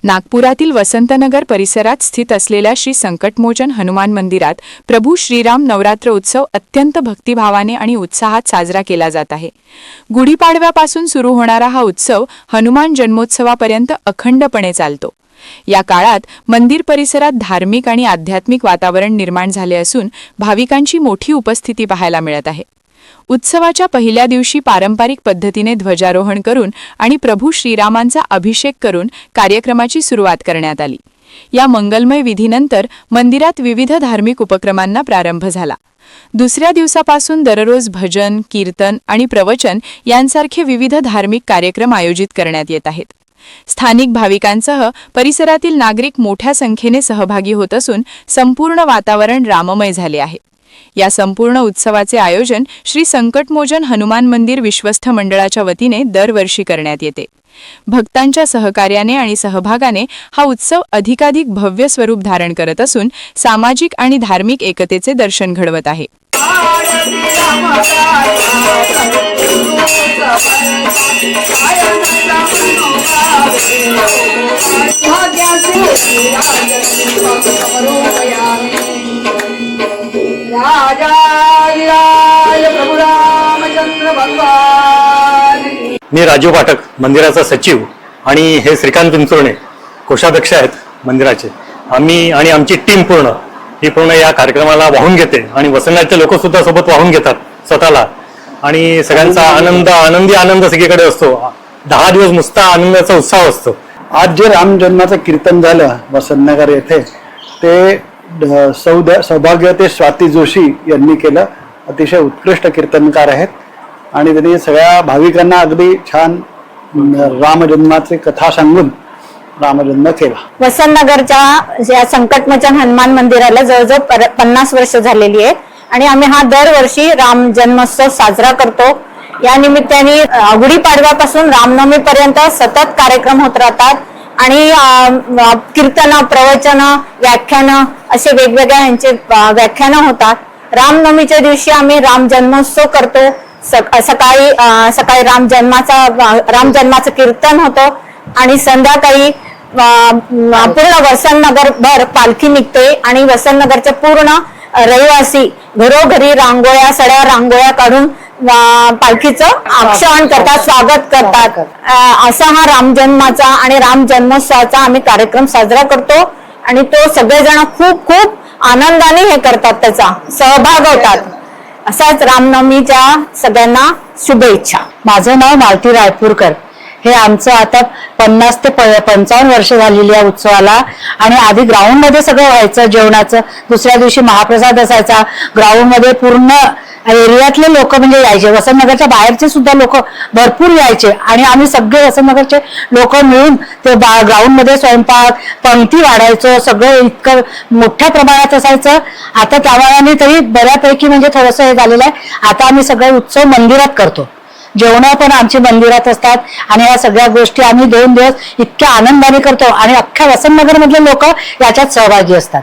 नागपुरातील वसंतनगर परिसरात स्थित असलेल्या श्री संकटमोचन हनुमान मंदिरात प्रभू श्रीराम नवरात्र उत्सव अत्यंत भक्तिभावाने आणि उत्साहात साजरा केला जात आहे। गुढीपाडव्यापासून सुरू होणारा हा उत्सव हनुमान जन्मोत्सवापर्यंत अखंडपणे चालतो। या काळात मंदिर परिसरात धार्मिक आणि आध्यात्मिक वातावरण निर्माण झाले असून भाविकांची मोठी उपस्थिती पाहायला मिळत आहे। उत्सवाच्या पहिल्या दिवशी पारंपरिक पद्धतीने ध्वजारोहण करून आणि प्रभू श्रीरामांचा अभिषेक करून कार्यक्रमाची सुरुवात करण्यात आली। या मंगलमय विधीनंतर मंदिरात विविध धार्मिक उपक्रमांना प्रारंभ झाला। दुसऱ्या दिवसापासून दररोज भजन, कीर्तन आणि प्रवचन यांसारखे विविध धार्मिक कार्यक्रम आयोजित करण्यात येत आहेत। स्थानिक भाविकांसह परिसरातील नागरिक मोठ्या संख्येने सहभागी होत असून संपूर्ण वातावरण राममय झाले आहे। या संपूर्ण उत्सवाचे आयोजन श्री संकटमोचन हनुमान मंदिर विश्वस्थ मंडळाच्या वतीने दरवर्षी करण्यात येते। भक्तांच्या सहकार्याने आणि सहभागाने हा उत्सव अधिकाधिक भव्य स्वरूप धारण करत असून सामाजिक आणि धार्मिक एकतेचे दर्शन घडवत आहे। मी राजू पाठक, मंदिराचा सचिव आणि हे श्रीकांत पिंचोरणे कोषाध्यक्ष आहेत मंदिराचे। आम्ही आणि आमची टीम पूर्ण या कार्यक्रमाला वाहून घेते आणि वसंतचे लोक सुद्धा सोबत वाहून घेतात स्वतःला आणि सगळ्यांचा आनंदी आनंद सगळीकडे असतो। 10 दिवस नुसता आनंदाचा उत्साह असतो। आज जे राम जन्माचं कीर्तन झालं वसंतनगर येथे ते सौभाग्य ते स्वाती जोशी यांनी केलं। अतिशय उत्कृष्ट कीर्तनकार आहेत आणि त्यांनी सगळ्या भाविकांना अगदी छान रामजन्माची कथा सांगून रामजन्म केला। वसंतनगरच्या या संकटमोचन हनुमान मंदिराला जवळजवळ 50 वर्ष झालेली आहेत आणि आम्ही हा दरवर्षी राम जन्मोत्सव साजरा करतो। या निमित्ताने गुढीपाडव्यापासून रामनवमी पर्यंत सतत कार्यक्रम होत राहतात आणि कीर्तन, प्रवचन, व्याख्यान असे वेगवेगळ्या यांचे व्याख्यान होतात। रामनवमीच्या दिवशी आम्ही राम जन्मोत्सव करतो। सकाळी राम जन्माचं कीर्तन होतं आणि संध्याकाळी पूर्ण वसंतनगर भर पालखी निघते आणि वसंतनगरचे पूर्ण रहिवासी घरोघरी सड्या रांगोळ्या काढून पालखीचं आक्षेपण करतात, स्वागत करतात। असा हा राम जन्माचा आणि राम जन्मोत्सवाचा आम्ही कार्यक्रम साजरा करतो आणि तो सगळेजण खूप आनंदाने हे करतात, त्याचा सहभाग होतात। असाच रामनवमीच्या सगळ्यांना शुभेच्छा। माझं नाव मालती रायपूरकर। हे आमचं आता 50 ते 55 वर्ष झालेली या उत्सवाला आणि आधी ग्राउंड मध्ये सगळं व्हायचं जेवणाचं। दुसऱ्या दिवशी महाप्रसाद असायचा। ग्राउंड मध्ये पूर्ण एरियातले लोक म्हणजे यायचे, वसंतनगरच्या बाहेरचे सुद्धा लोक भरपूर यायचे आणि आम्ही सगळे वसंतनगरचे लोक मिळून ते ग्राउंड मध्ये स्वयंपाक पंक्ती वाढायचो। सगळं इतकं मोठ्या प्रमाणात असायचं। आता त्यामानाने तरी बऱ्यापैकी म्हणजे थोडंसं हे झालेलं आहे। आता आम्ही सगळे उत्सव मंदिरात करतो, जेवण पण आमची मंदिरात असतात आणि या सगळ्या गोष्टी आम्ही 2 दिवस इतक्या आनंदाने करतो आणि अख्ख्या वसंतनगर मधले लोक याच्यात सहभागी असतात।